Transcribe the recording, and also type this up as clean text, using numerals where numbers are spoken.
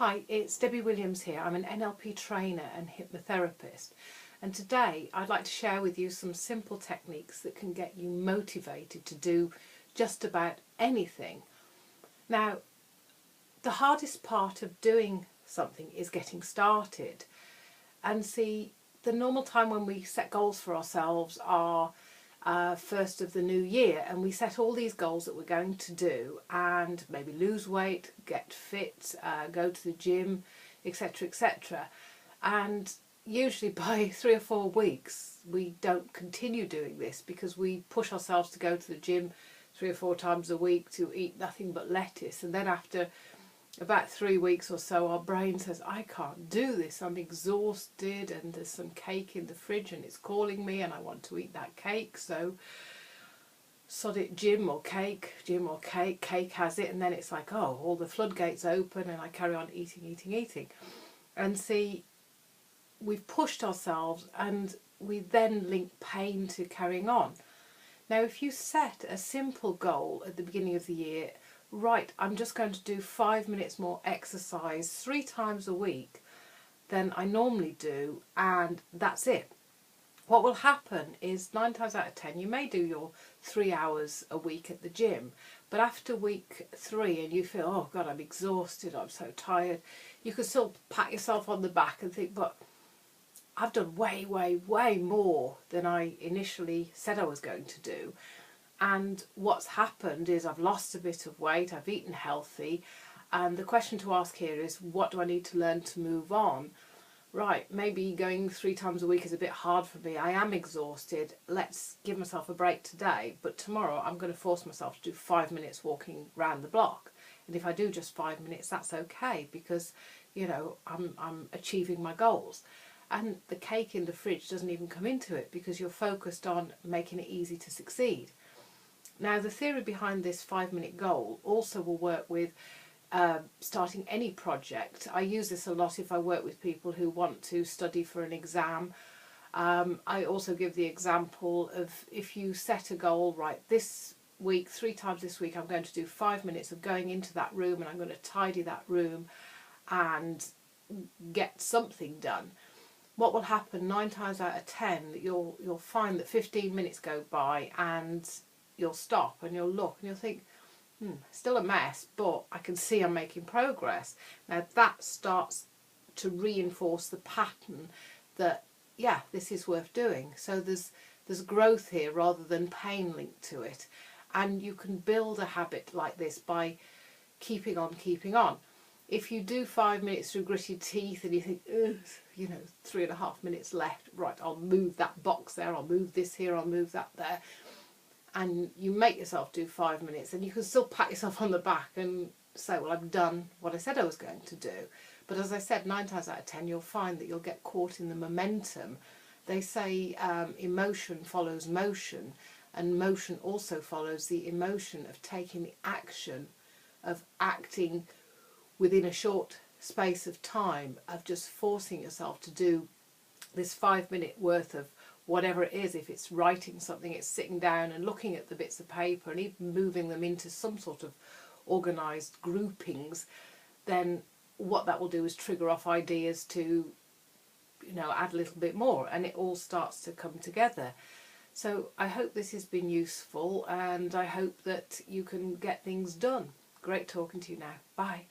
Hi, it's Debbie Williams here. I'm an NLP trainer and hypnotherapist, and today I'd like to share with you some simple techniques that can get you motivated to do just about anything. Now, the hardest part of doing something is getting started. And see, the normal time when we set goals for ourselves are first of the new year, and we set all these goals that we're going to do and maybe lose weight, get fit, go to the gym, etc, etc. And usually by 3 or 4 weeks we don't continue doing this because we push ourselves to go to the gym 3 or 4 times a week, to eat nothing but lettuce, and then after about 3 weeks or so our brain says, I can't do this, I'm exhausted and there's some cake in the fridge and it's calling me and I want to eat that cake, so sod it, gym or cake, cake has it. And then it's like, oh, all the floodgates open and I carry on eating. And see, we've pushed ourselves and we then link pain to carrying on. Now if you set a simple goal at the beginning of the year, right, I'm just going to do 5 minutes more exercise 3 times a week than I normally do, and that's it. What will happen is 9 times out of 10 you may do your 3 hours a week at the gym, but after week 3 and you feel, oh God, I'm exhausted, I'm so tired, you can still pat yourself on the back and think, but I've done way more than I initially said I was going to do. And what's happened is I've lost a bit of weight, I've eaten healthy, and the question to ask here is, what do I need to learn to move on? Right, maybe going 3 times a week is a bit hard for me, I am exhausted, let's give myself a break today, but tomorrow I'm going to force myself to do 5 minutes walking round the block. And if I do just 5 minutes, that's okay, because, you know, I'm achieving my goals. And the cake in the fridge doesn't even come into it because you're focused on making it easy to succeed. Now the theory behind this 5-minute goal also will work with starting any project. I use this a lot if I work with people who want to study for an exam. I also give the example of, if you set a goal, right, this week, 3 times this week, I'm going to do 5 minutes of going into that room and I'm going to tidy that room and get something done. What will happen 9 times out of 10, that you'll find that 15 minutes go by and you'll stop and you'll look and you'll think, still a mess, but I can see I'm making progress. Now that starts to reinforce the pattern that, yeah, this is worth doing. So there's growth here rather than pain linked to it. And you can build a habit like this by keeping on. If you do 5 minutes through gritted teeth and you think, ugh, you know, 3.5 minutes left, right, I'll move that box there, I'll move this here, I'll move that there, and you make yourself do 5 minutes, and you can still pat yourself on the back and say, well, I've done what I said I was going to do. But as I said, 9 times out of 10 you'll find that you'll get caught in the momentum. They say emotion follows motion, and motion also follows the emotion of taking the action of acting within a short space of time, of just forcing yourself to do this 5 minute worth of whatever it is. If it's writing something, it's sitting down and looking at the bits of paper and even moving them into some sort of organised groupings. Then what that will do is trigger off ideas to, you know, add a little bit more, and it all starts to come together. So I hope this has been useful, and I hope that you can get things done. Great talking to you now. Bye.